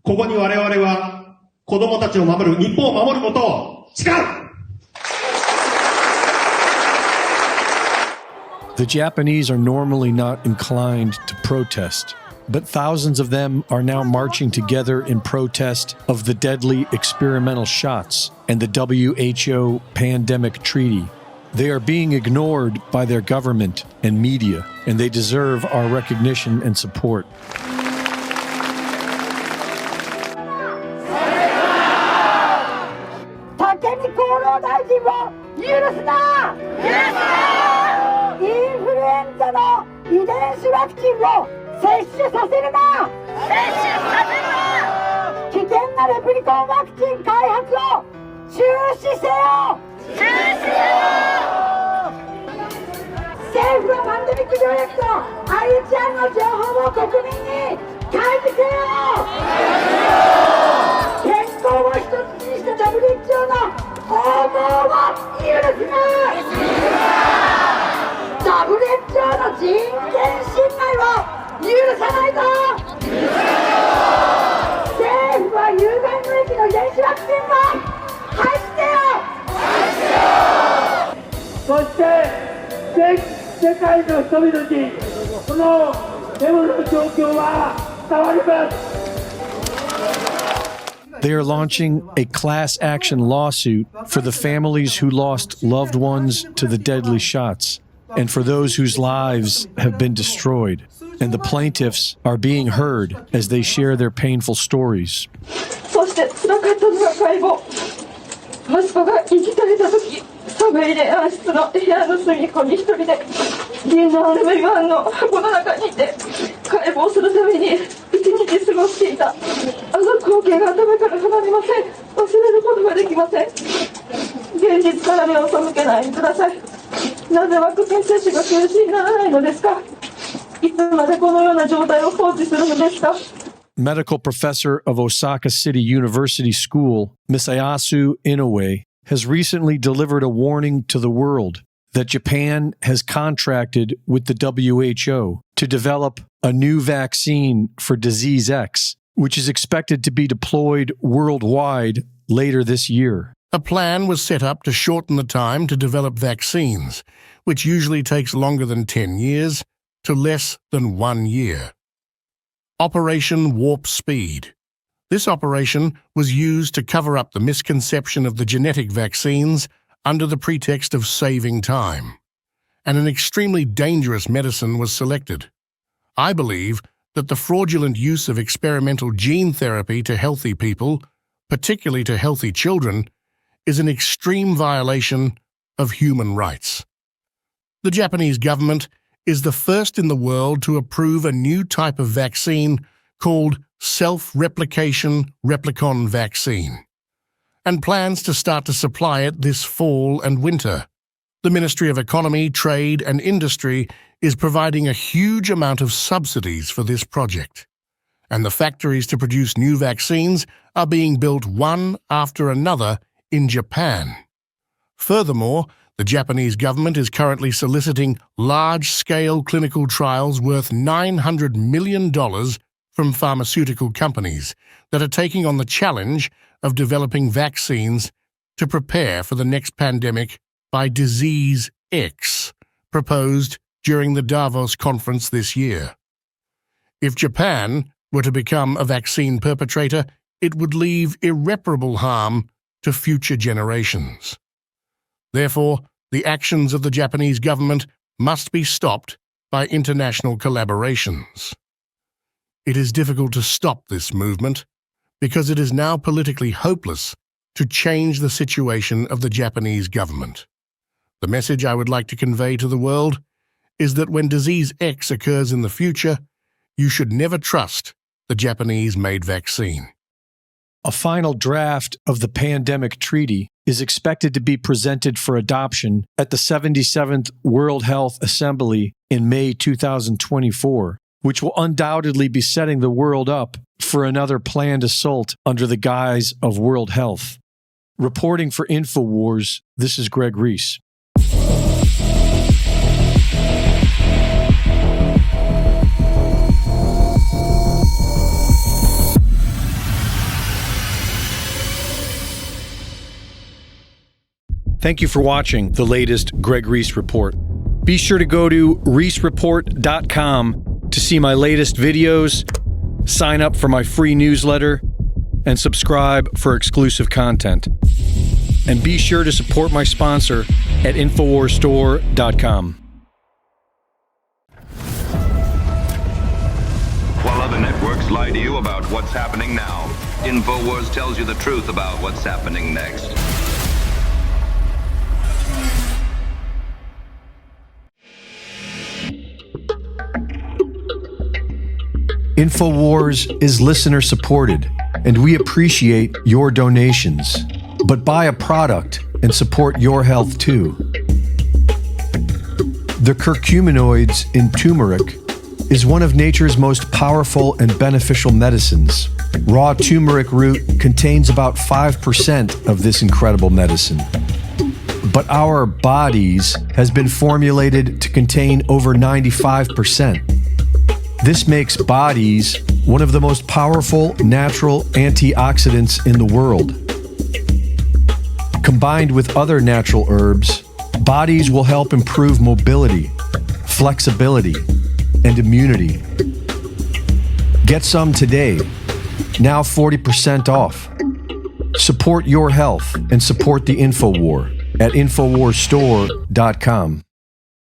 ここに我々は子供たちを守る、日本を守ることを誓う。The Japanese are normally not inclined to protest, but thousands of them are now marching together in protest of the deadly experimental shots and the WHO pandemic treaty. They are being ignored by their government and media, and they deserve our recognition and support. They are launching a class action lawsuit for the families who lost loved ones to the deadly shots and for those whose lives have been destroyed. And the plaintiffs are being heard as they share their painful stories. そして辛かったのが介護。息子が生きたれた時、寒い霊安室の部屋の隅っこに一人で銀のアルミ缶の箱の中にいて解剖するために一日過ごしていた。あの光景が頭から離れません。忘れることができません。現実から目を背けないでください。なぜワクチン接種が中止にならないのですか。いつまでこのような状態を放置するのですか。Medical professor of Osaka City University School, Masayasu Inoue, has recently delivered a warning to the world that Japan has contracted with the WHO to develop a new vaccine for disease X, which is expected to be deployed worldwide later this year. A plan was set up to shorten the time to develop vaccines, which usually takes longer than 10 years, to less than 1 year. Operation Warp Speed. This operation was used to cover up the misconception of the genetic vaccines under the pretext of saving time. And an extremely dangerous medicine was selected. I believe that the fraudulent use of experimental gene therapy to healthy people, particularly to healthy children, is an extreme violation of human rights. The Japanese government is the first in the world to approve a new type of vaccine called self-replication replicon vaccine, and plans to start to supply it this fall and winter. The Ministry of Economy, Trade and Industry is providing a huge amount of subsidies for this project, and the factories to produce new vaccines are being built one after another in Japan. Furthermore, the Japanese government is currently soliciting large-scale clinical trials worth $900 million from pharmaceutical companies that are taking on the challenge of developing vaccines to prepare for the next pandemic by disease X, proposed during the Davos conference this year. If Japan were to become a vaccine perpetrator, it would leave irreparable harm to future generations. Therefore, the actions of the Japanese government must be stopped by international collaborations. It is difficult to stop this movement because it is now politically hopeless to change the situation of the Japanese government. The message I would like to convey to the world is that when disease X occurs in the future, you should never trust the Japanese-made vaccine. A final draft of the pandemic treaty is expected to be presented for adoption at the 77th World Health Assembly in May 2024, which will undoubtedly be setting the world up for another planned assault under the guise of world health. Reporting for InfoWars, this is Greg Reese. Thank you for watching the latest Greg Reese Report. Be sure to go to reesereport.com to see my latest videos, sign up for my free newsletter, and subscribe for exclusive content. And be sure to support my sponsor at InfoWarsStore.com. While other networks lie to you about what's happening now, InfoWars tells you the truth about what's happening next. InfoWars is listener supported, and we appreciate your donations. But buy a product and support your health too. The curcuminoids in turmeric is one of nature's most powerful and beneficial medicines. Raw turmeric root contains about 5% of this incredible medicine. But our bodies has been formulated to contain over 95%. This makes bodies one of the most powerful natural antioxidants in the world. Combined with other natural herbs, bodies will help improve mobility, flexibility, and immunity. Get some today, now 40% off. Support your health and support the InfoWar at InfoWarsStore.com.